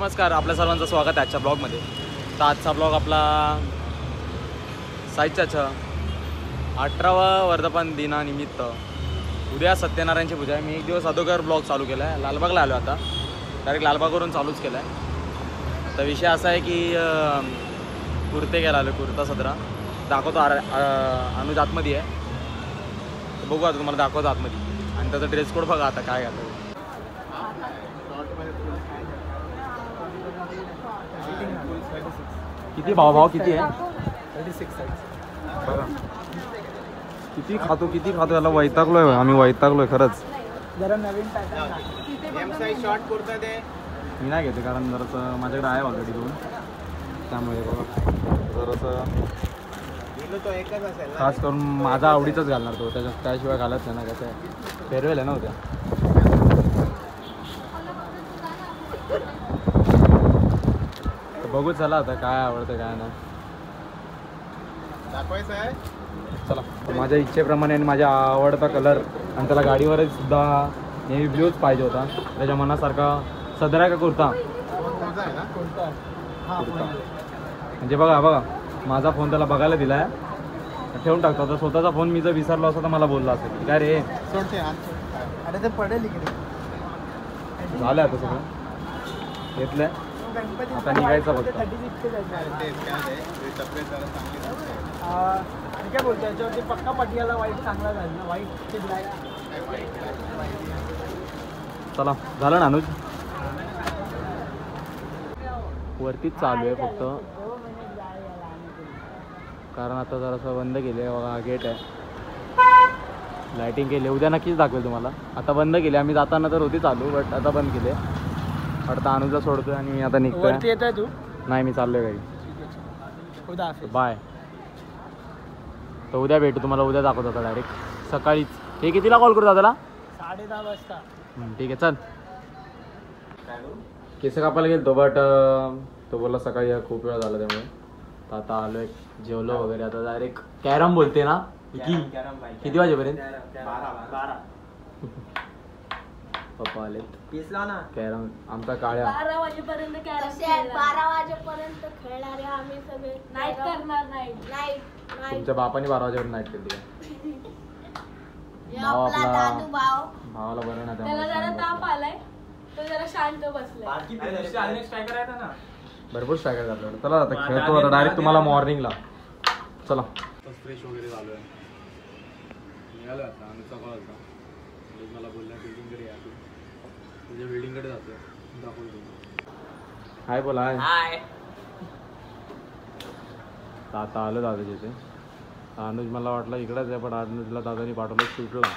नमस्कार, आपल्या सर्वांचं स्वागत आहे आजच्या ब्लॉगमध्ये. तर आजचा ब्लॉग आपला साईच्याच्या 18वा वर्धापन दिनानिमित्त. उद्या सत्यनारायणची पूजा आहे. मी एक दिवस अगोदर ब्लॉग चालू केला आहे. लालबागला आलो आता, डायरेक्ट लालबागवरून चालूच केला आहे. तर विषय असा आहे की कुर्ते घ्यायला आलो, कुर्ता सदरा दाखवतो. अनुज आतमध्ये आहे, तर बघू आता तुम्हाला दाखवतो आतमध्ये. आणि त्याचा ड्रेस कोड बघा आता काय घालतो. किती भाव किती आहे? 36 बघा किती खातो याला वैतागलोय आम्ही, वैतागलोय खरंच. जरा नवीन pattern M size short kurta दे. मी नाही घेते कारण जरासं माझ्याकडे आहे ऑलरेडी दोन, त्यामुळे बघा जरासं तो एकच असेल. खास करून माझा आवडीचाच घालणार तो, त्याशिवाय घालत नाही ना. कसं आहे फेअरवेल आहे ना उद्या. बघू चला आता काय आवडतं काय नाही. दाखवायचं आहे चला. माझ्या इच्छेप्रमाणे आणि माझ्या आवडता कलर, आणि त्याला गाडीवरच सुद्धा नेव्ही ब्ल्यूच पाहिजे होता. त्याच्या मनासारखा सदरा का कुर्ता आहे ना. कोणता म्हणजे बघा माझा फोन त्याला बघायला दिला आहे, ठेवून टाकतो. आता स्वतःचा फोन मी जर विसरलो असता तर मला बोलला असेल काय रे सोडते. अरे ते पडेल इकडे. झालं आता सगळं घेतलंय, आता निघायचं फक्त. काय बोलतो याच्यावरती पक्का पटियाला व्हाईट चांगला झाला ना. White black. चला झालं ना अनुज. वरतीच चालू आहे फक्त, कारण आता जरासं बंद केले. बघा गेट आहे, लाईटिंग केली. उद्या नक्कीच दाखवेल तुम्हाला. आता बंद केली, आम्ही जाताना तर होती चालू, बट आता बंद केले. आता अनुजला सोडतोय आणि मी आता निघतोय. वरती येतोय तू? नाही, मी चाललोय घरी. उद्या बाय. तर उद्या भेटू तुम्हाला. उद्या दाखवतो आता डायरेक्ट सकाळीच. हे कितीला कॉल करू दादाला? 10:30 वाजता. ठीक आहे चल. केस कापायला गेलो बट तो बोलला सकाळी खूप वेळ झाला, त्यामुळे तर आता आलोय, जेवलो वगैरे. आता डायरेक्ट कॅरम बोलते ना. किती वाजेपर्यंत? 12. पप्पा आले पिसला ना कॅरम. आमचा काळ्या 12 वाजेपर्यंत कॅरम 12 वाजेपर्यंत खेळणारे आम्ही सगळे. नाईट करणार. नाईट तुमच्या बापाने 12 वाजेपर्यंत नाईट केली आहे. आपला दादू भाव भावाला बरं नाही, त्याला जरा ताप आलाय, तो जरा शांत बसलाय. भरपूर स्ट्रायकर आपल्याकडे. चला आता खेळतो आता डायरेक्ट तुम्हाला मॉर्निंगला. चला फ्रेश वगैरे झालो आहे, निघालो आता. अनुचा कॉल होता, मला बोलला बिल्डिंगकडे या, तुझ्या बिल्डिंगकडे जातो, दाखवतो. हाय बोला. हाय. आता आलो दादा तिथे. अनुज मला वाटलं इकडेच आहे, पण अनुजला दादानी पाठवलं सुटला.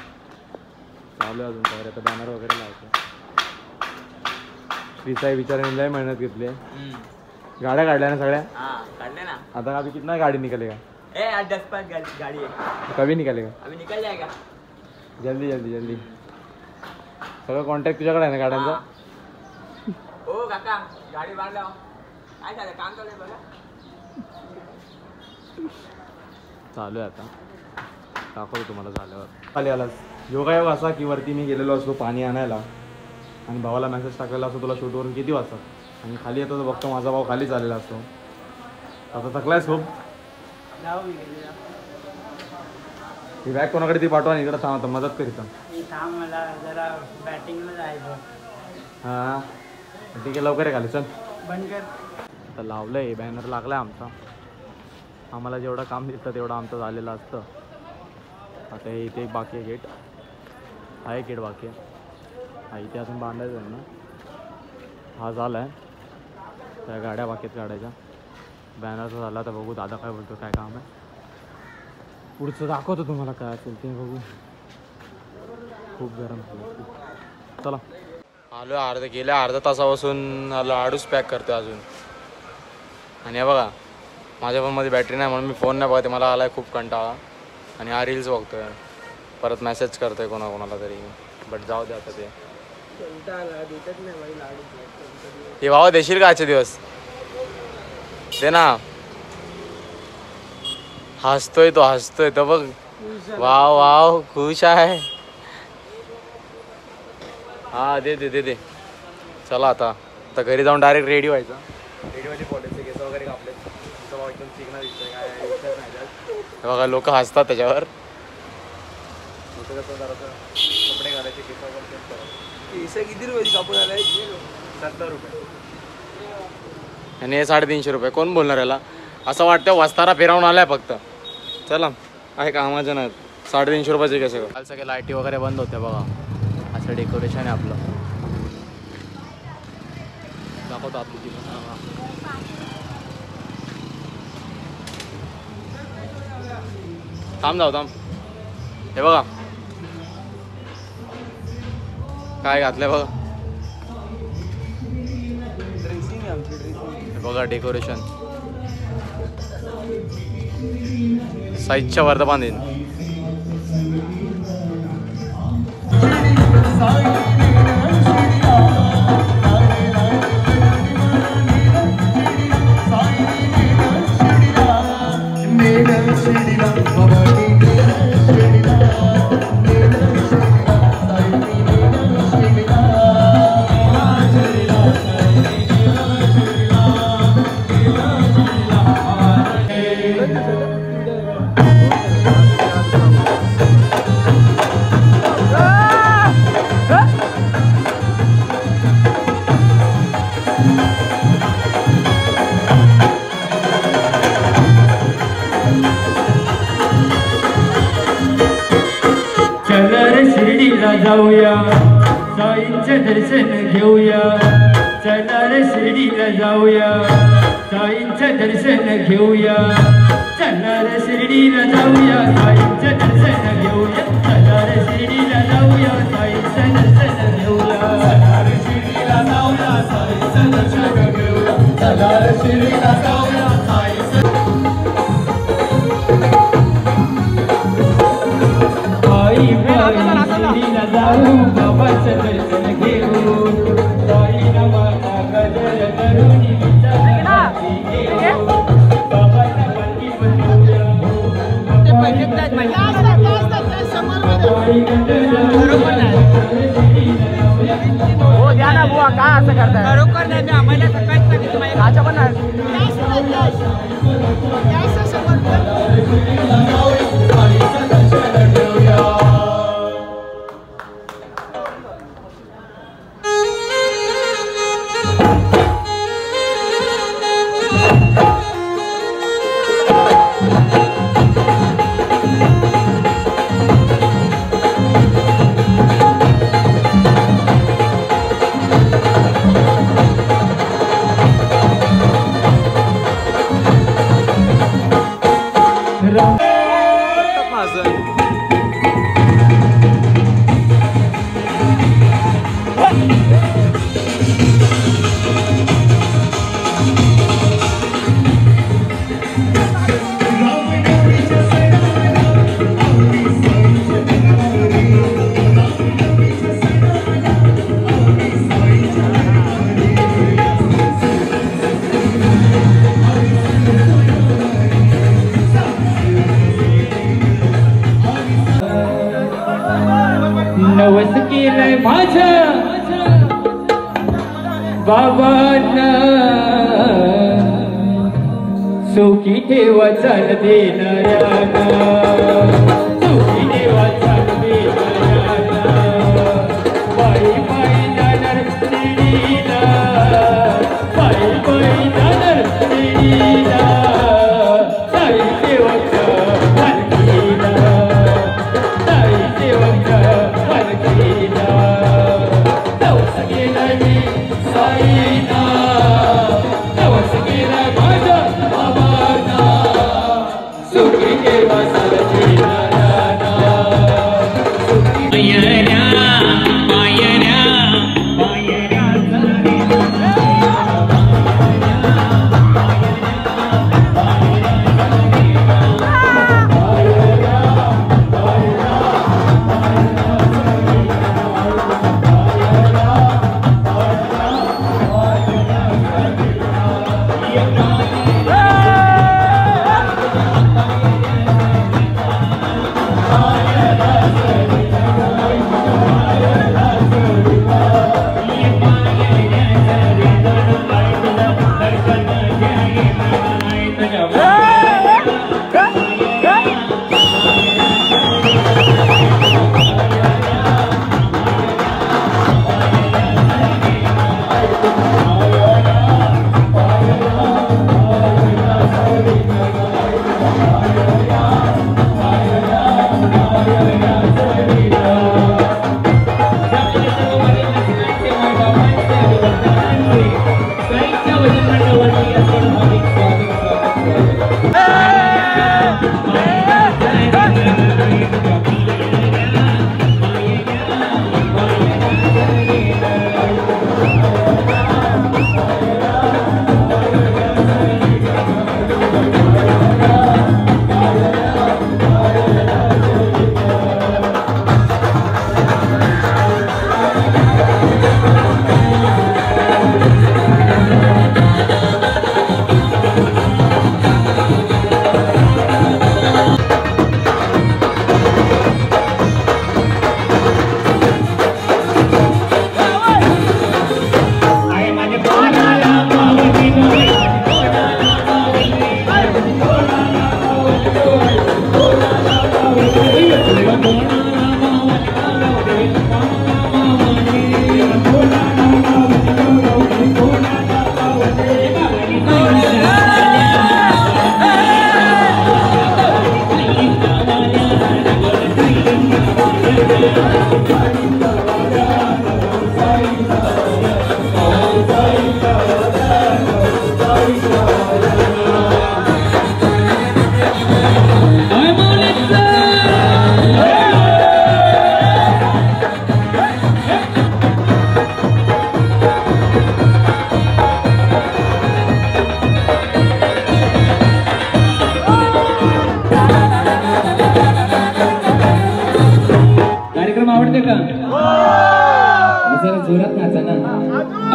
चालू आहे अजून तयार. आता बॅनर वगैरे लावतो. श्रीसाई बिचाराने लय मेहनत घेतली आहे. गाड्या काढल्या ना सगळ्या? काढले ना. आता अभी कितना गाड़ी निकलेगा? 10-5 गाड़ी है. कभी निकलेगा? अभी निकल जाएगा. जल्दी. सगळं कॉन्टॅक्ट तुझ्याकडे आहे ना गाड्यांचा? ओ काका गाडी बांधला. काय झालं, काम चालू आहे बघा. चालू आहे आता, दाखवतो तुम्हाला झाल्यावर. खाली आलास योगा योग असा की वरती मी गेलेलो असतो पाणी आणायला, आणि भावाला मेसेज टाकलेला असतो तुला शूटवरून किती वाजता, आणि खाली येतो तर बघतो माझा भाऊ खाली चाललेला असतो. आता थकलायस खूप. ही बॅग कोणाकडे ती पाठवा, इकडे थांब, आता मदत करीत. मला जरा बॅटिंगला जायचं. हां ठीक आहे, लवकर आहे खाली चल. बंद कर. आता लावलं आहे बॅनर, लागला आहे आमचा. आम्हाला जेवढं काम दिसतं तेवढं आमचं झालेलं असतं. आता हे इथे एक बाकी आहे गेट, हा एक गेट बाकी आहे. हा इथे अजून बांधायचं आहे ना. हा झाला आहे, त्या गाड्या बाकीत काढायच्या. बॅनरचं झालं. आता बघू दादा काय बोलतो, काय काम आहे पुढचं दाखवतो तुम्हाला काय असेल ते. बघू. खूप गरम झालं. चला आलो. गेल्या अर्धा तासापासून आलो, आडूच पॅक करतो अजून. आणि हे बघा माझ्या फोनमध्ये बॅटरी नाही म्हणून मी फोन नाही बघते. मला आला आहे खूप कंटाळा, आणि हा रील्स बघतोय, परत मेसेज करतोय कोणाकोणाला तरी. बट जाऊ दे आता. ते हे भावा देशील का आजचे दिवस? दे ना. हसतोय तो बघ. वाव खुश आहे. हा दे. चला आता आता घरी जाऊन डायरेक्ट रेडी व्हायचं. रेडीवाली पॉलिसी केस वगैरे कापले. तुमचा भाऊ एकदम चिकना दिसतोय, काय विचार नाही त्यात. बघा लोक हसतात त्याच्यावर. कसं जरासं कपडे घालायचे, केस वगैरे चेंज करायचे. केस किती रुपये कापून आलाय? 70 रुपये आणि हे 350 रुपये. कोण बोलणार याला? असं वाटतं वस्तारा फिरवून आलाय फक्त. चला आहे कामाचं नाही. 350 रुपयाचे केस. काल सगळे लाईटी वगैरे बंद होत्या बघा. असं डेकोरेशन आहे आपलं. दाखवतो आपली ती थांब जाऊ थांब. हे बघा काय घातलंय बघा. हे बघा डेकोरेशन साईजच्या वरती बांधीन. जाऊया साईंचं दर्शन घेऊया. चला रे शिर्डीला जाऊया साईंचं दर्शन घेऊया. चला रे शिर्डीला जाऊया साईंचं दर्शन घेऊया. चला रे शिर्डीला जाऊया साईंचं दर्शन घेऊया. चला रे शिर्डीला जाऊया साईंचं दर्शन घेऊया. चला रे शिर्डीला जाऊया साईंचं. शिर्डीला जाऊ बाबाचं दर्शन घेऊ. साई नावाचा गजर करुणी विचाराची घेऊ. बाबाचा पालखी बसवूया. हो द्या ना बुवा, काय असं करताय? बरोबर नाही मी आम्हाला सकाळी राजा पण आहे. नवस केलंय माझ्या बाबांना. सुखी ठेवा चाल देणाऱ्याना. सुखी ठेवा चाल देणाऱ्याना. पायी पायी जाणार शिर्डीला. पायी पायी जाणार शिर्डीला. साई देवाच्या पालखीला. साई देवाच्या पालखीला. नवस केलाय मी साईना. नवस केलाय माझ्या बाबांना. सुखी ठेवा चाल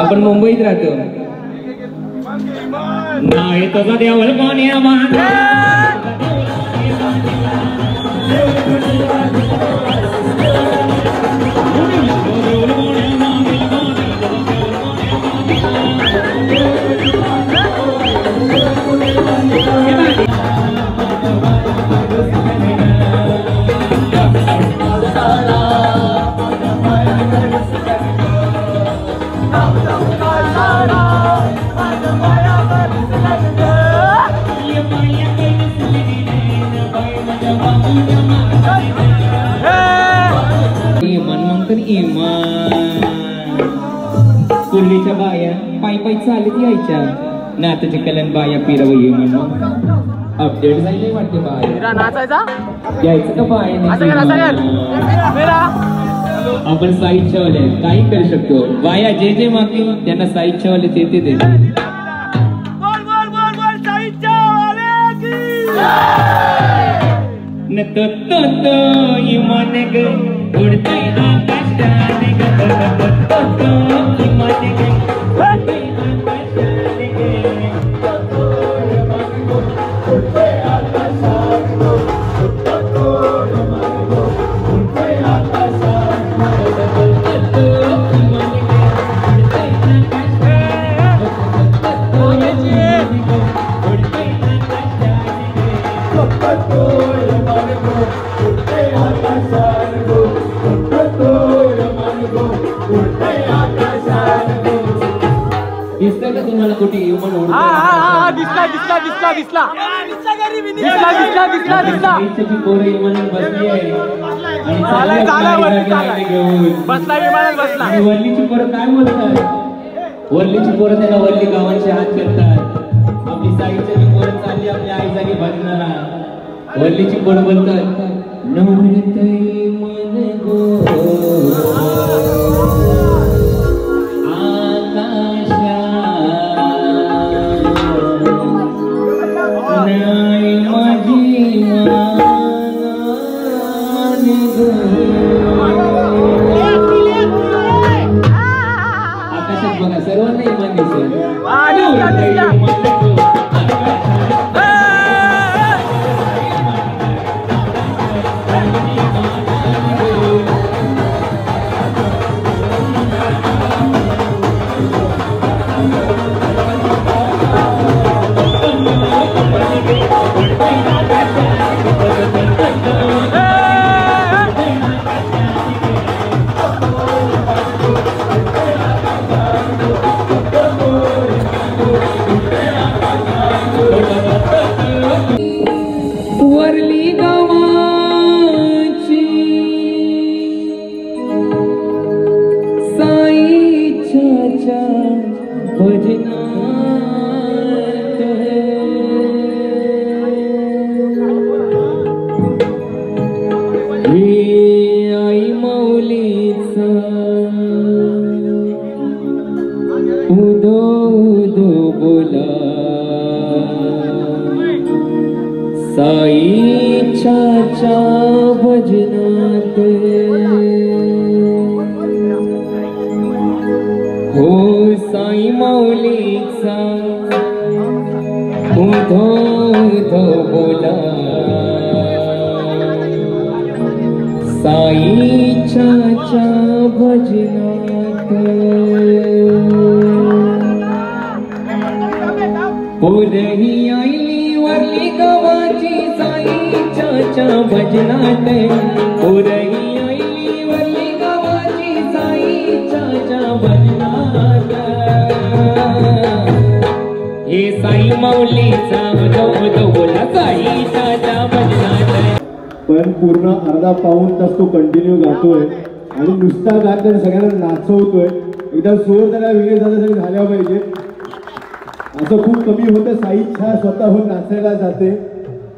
आपण मुंबईत राहतो नाही तसा देवळ कोणी पूर्वीच्या बाया पायी पायी चालत यायच्या ना तुझे कलन बाया पिरवई म्हणून अपडेट झाले वाटते बाया नाचायचा यायचं का बाया आपण साहित्य वाले काही करू शकतो बाया जे जे मागतील त्यांना साहित्य वाले ते देते न तो तो तो इमान ग उड़ते आकाशाने ग तो तो तो इमान ग उड़ते आकाशाने ग तो तो इमान ग उड़ते आकाशाने ग तो तो इमान ग उड़ते आकाशाने ग तो तो इमान ग उड़ते आकाशाने ग तो तो इमान ग उड़ते आकाशाने ग तो तो दिसतंय का तुम्हाला कुठे दिसला पोरं विमानात बसली आहे आणि वल्लीची पोरं काय बोलतात वल्लीची पोरं त्यांना वल्ली गावांचे हात करतात आपली साईच्या जी पोरं चालली आपल्या आई जागी भजनाला वल्लीची पोरं बोलतात नवरतई मन गो आकाशात बघा सर्वांना इमान दिसेल वरली गावाची साईच्या भजनात हे आई माऊलीचा उदो उदो बोला साईच्या भजनात हो साई माऊलीचा धो धो बोला साईच्या भजनात पोरही आईली वरली गावाची साईच्या भजनात पोरही आईली वरली गावाची साईच्या भजनात हे साई माऊलीचा बोला साईच्या भजनात पण पूर्ण अर्धा पाऊण तास तो कंटिन्यू गातोय आणि नुसता गात सगळ्यांना नाचवतोय. एकदा जोर त्याला वेगळे झाल्यासाठी झाल्या पाहिजे. असं खूप कमी होतं साईच्या स्वतःहून नाचायला जाते.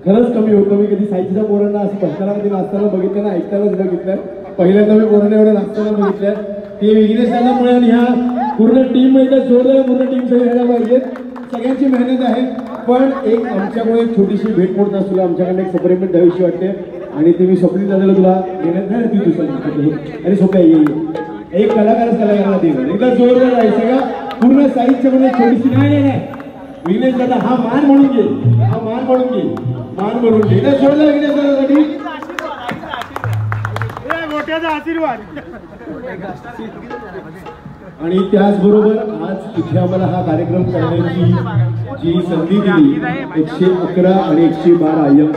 खरंच कमी होतं. मी कधी साईच्या पोरांना असं भजनामध्ये नाचताना बघितलं ना, ऐकतानाच बघितलं. पहिल्यांदा मी पोरांना एवढं नाचताना बघितलं. ते वेगळेच त्याच्यामुळे आणि ह्या पूर्ण टीम एकदा जोरदार पूर्ण टीम सगळी घ्यायला पाहिजे. सगळ्यांची मेहनत आहे. पण एक आमच्यामुळे एक छोटीशी भेट म्हणून तुला आमच्याकडे एक सप्रेमेंट द्यावीशी वाटते आणि ते मी स्वप्नील दादाला तुला देण्यात नाही ती दुसऱ्या आणि सोप्या येईल. एक कलाकारच कलाकाराला देईल. एकदा जोरदार आहे सगळा पूर्ण साहित्य म्हणजे छोटीशी नाही विघ्नेश दादा हा मान म्हणून घे. हा मान म्हणून घे. मान म्हणून घे. एकदा जोरदार विघ्नेश दादासाठी मोठ्याचा आशीर्वाद. आणि त्याचबरोबर आज इथे आम्हाला हा कार्यक्रम करण्याची जी संधी दिली 111 आणि 112 यम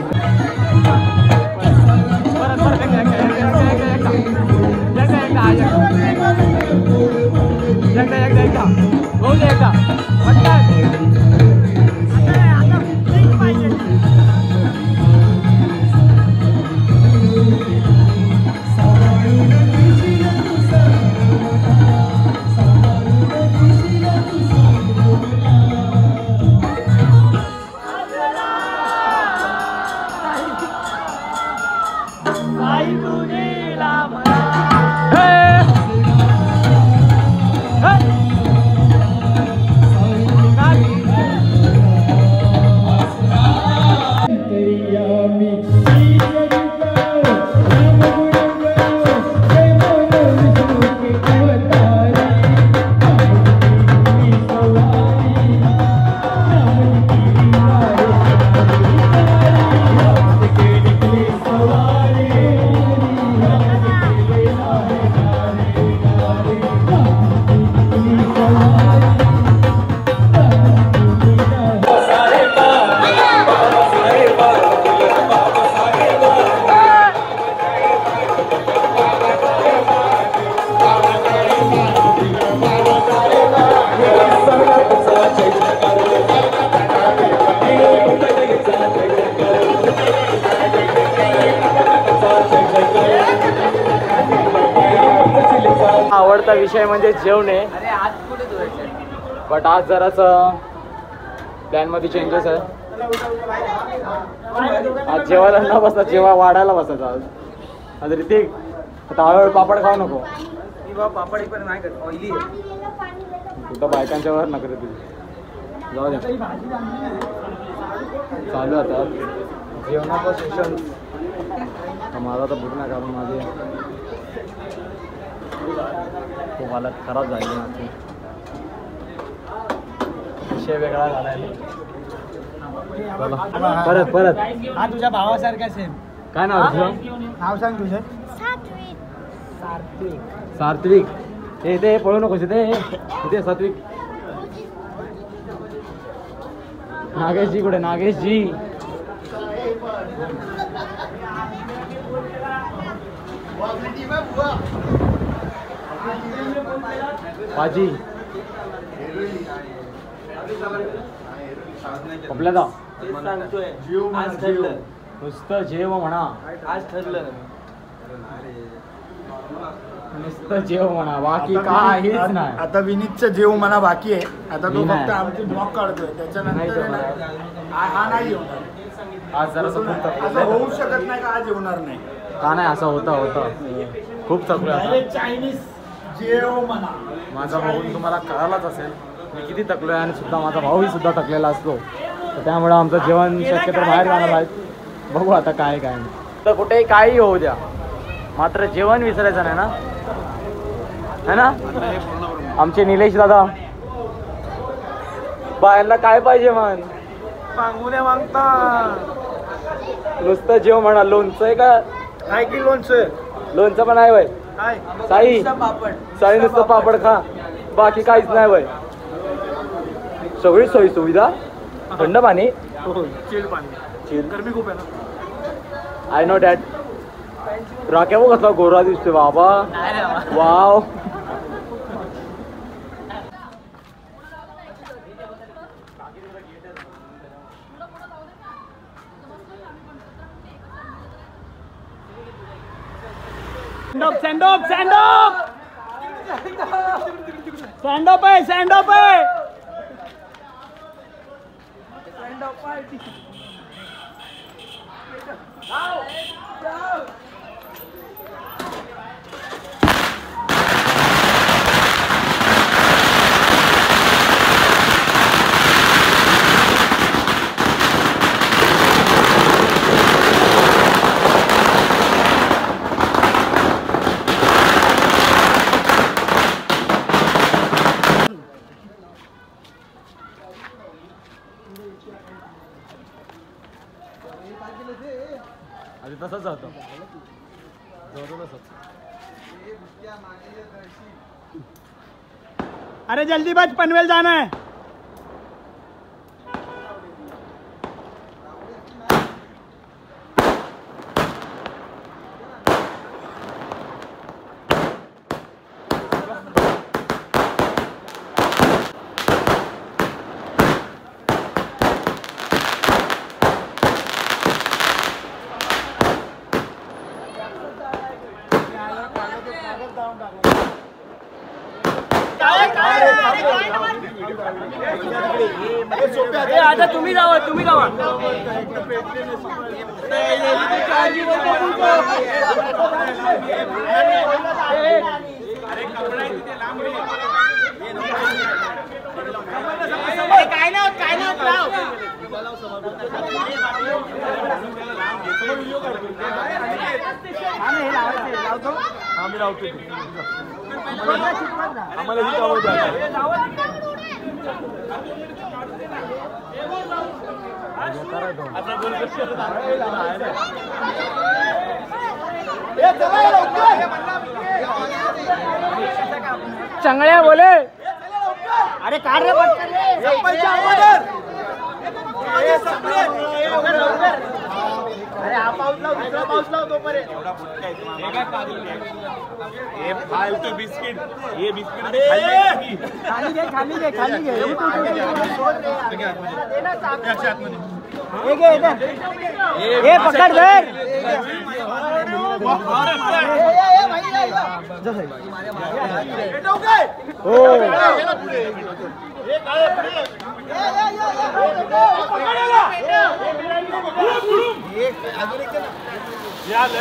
आवडता विषय म्हणजे जेवण आहे. बट आज जरासं प्लॅनमध्ये चेंजेस आहे. आज जेवायला न बसता जेव्हा वाढायला बसायचं आज. आज ऋतिक आता हळूहळू पापड खाऊ नको. पापड पण नाही करत ऑइली आहे. तुझ्या बायकांच्या वर नका तुझी जाऊ द्या. चालू आता जेवणाचं सेशन. माझा तर भूक नाही कारण माझे खूप हालत खराब झाली माझी. विषय वेगळा झाला आहे. परत परत हा तुझ्या भावासारखा सेम. काय नाव तुझं? नाव सांग तुझं. सात्विक. हे ते पळू नकोस इथे सात्विक. नागेशजी कुठे? नागेशजी भाजी आपल्या जा नुसतं जेव म्हणा. आज ठरलं नुसतं जेव म्हणा बाकी काहीच नाही. आता विनीतचं जेव म्हणा बाकी आहे. आता तो मी नाही. फक्त आमची ब्लॉक काढतोय त्याच्यानंतर नाही जेवणार. हा नाही जेवणार. आज जरासं खूप असं थकलं. होऊ शकत नाही का आज जेवणार नाही. का नाही असं होतं खूप थकलं आता. डायरेक्ट चायनीज जेव म्हणा. माझा भाऊ तुम्हाला कळालाच असेल मी किती थकलो आहे आणि सुद्धा माझा भाऊही सुद्धा थकलेला असतो. तर त्यामुळं आमचं जेवण शक्यतो बाहेर जाणार आहे. बघू आता काय काय तर कुठेही काही होऊ द्या मात्र जेवण विसरायचं नाही ना. है ना आमचे निलेश दादा. बाहेरला काय पाहिजे मग पांगुल्या मागता नुसतं जेव म्हणा. लोणचं आहे का? काय की लोणचं लोणचं पण आहे वय. काय साई साई नुसतं पापड खा, बाकी काहीच नाही वय. सगळी सोयी सुविधा, थंड पाणी, चिल पाणी, चिल. गरमी खूप आहे ना. I know that. राख्या बघ कसला गोरा दिसतोय बाबा. वाव. सँडअप सँडअप सँडअप आहे सँडअप आहे. आधी तसंच होतं. अरे जल्दी बच, पनवेल जाना है. आता तुम्ही जावा, तुम्ही जावा. काय नाही काय नाही. आम्ही लावतो. आम्हाला ही आवड आहे. चांगल्या बोले. अरे काय रे अरे हा पाऊस लाव, दुसरा पाऊस लाव तोपर्यंत. फालतू बिस्किट, ये बिस्किट खाली घे खाली घे खाली घे. ये पकड धर.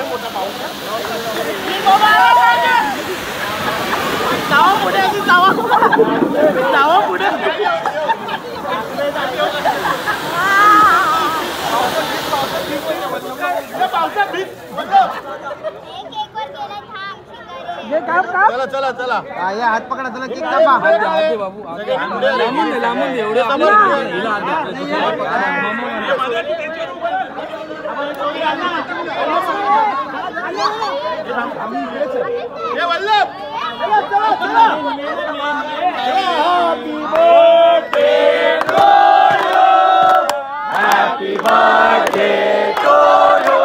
मोठा पाऊस चला चला चला. हात पकडा. चला केक कापा. लांबून दे एवढे. Happy birthday to you.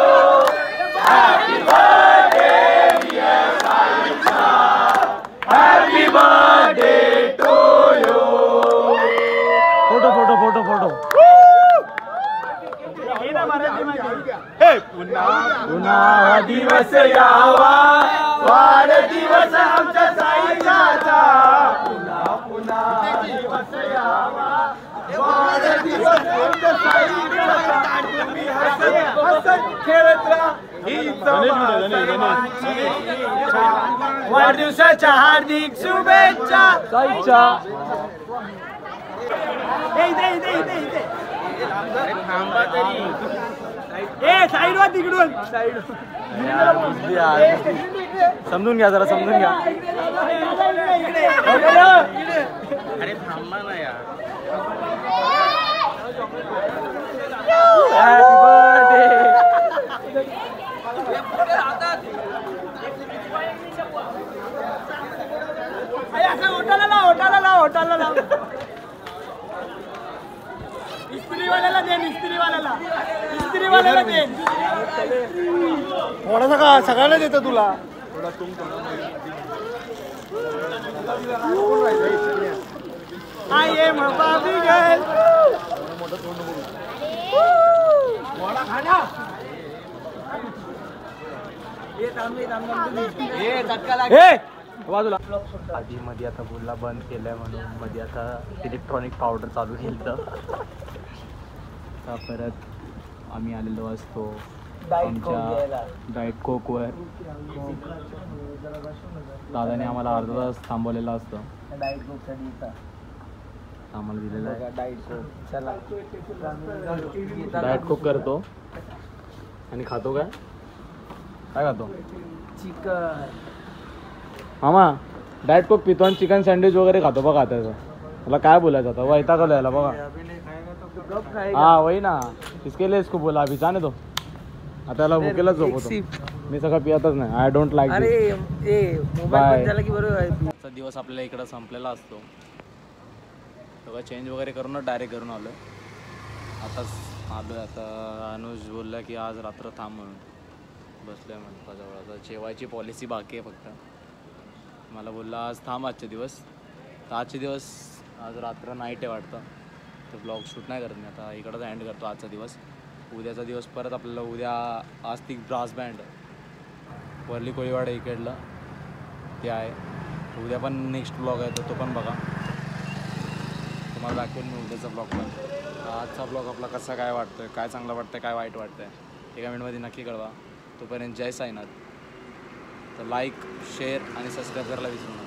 Happy birthday dear Saisa. Happy birthday to you. Photo photo photo photo. पुन्हा दिवस यावा, वाढदिवस आमच्या साईचा. पुन्हा दिवस यावा, वाढदिवस आमच्या साईचा. तुम्ही हसत खेळत राहा. वाढदिवसाच्या हार्दिक शुभेच्छा साईच्या. साईड वा तिकडून. समजून घ्या जरा, समजून घ्या. अरे थांबा ना यार. इस्त्रीवाल्याला दे थोडासा का सगळ्यांना देतो तुला I am a Barbie girl. बाजूला आधी मध्ये आता बोलला बंद केलंय म्हणून मध्ये आता इलेक्ट्रॉनिक पावडर चालू केलं परत आम्ही आलेलो असतो आमच्या डाएट कोकवर दादाने आम्हाला अर्धा तास थांबवलेला असतं आम्हाला दिलेला आहे डाएट कोक करतो आणि खातो काय खातो चिकन मामा डाएट कोक पितो आणि चिकन सँडविच वगैरे खातो बघा त्याचं मला काय बोलायचं आता वैतागलो याला बघा हाँ वही ना इसके लिए इसको बोला अभी जाने दो आता याला भुकेला झोपवतो मी सगळं पियतच नाही आय डोंट लाईक बाय आजचा दिवस आपल्याला इकडं संपलेला असतो सगळं चेंज वगैरे करूनच डायरेक्ट करून आलो आताच आलो आता अनुज बोलला की आज रात्र थांब म्हणून बसलोय म्हणून त्याजवळ आता जेवायची पॉलिसी बाकी आहे फक्त मला बोलला आज थांब आजचे दिवस तर आजचे दिवस आज रात्र नाईट आहे वाटतं तर ब्लॉग शूट नाही करत मी आता इकडंच एंड करतो आजचा दिवस उद्याचा दिवस परत आपल्याला उद्या आस्तिक ब्रास बँड वरली कोळीवाडा इकडलं ते आहे उद्या पण नेक्स्ट ब्लॉग आहे तो पण बघा तुम्हाला दाखवेल मी उद्याचा ब्लॉग पण आजचा ब्लॉग आपला कसा काय वाटतोय काय चांगलं वाटतंय काय वाईट वाटतंय हे कमेंटमध्ये नक्की कळवा तोपर्यंत जय साईनाथ तर लाईक शेअर आणि सबस्क्राईब करायला विसरू नका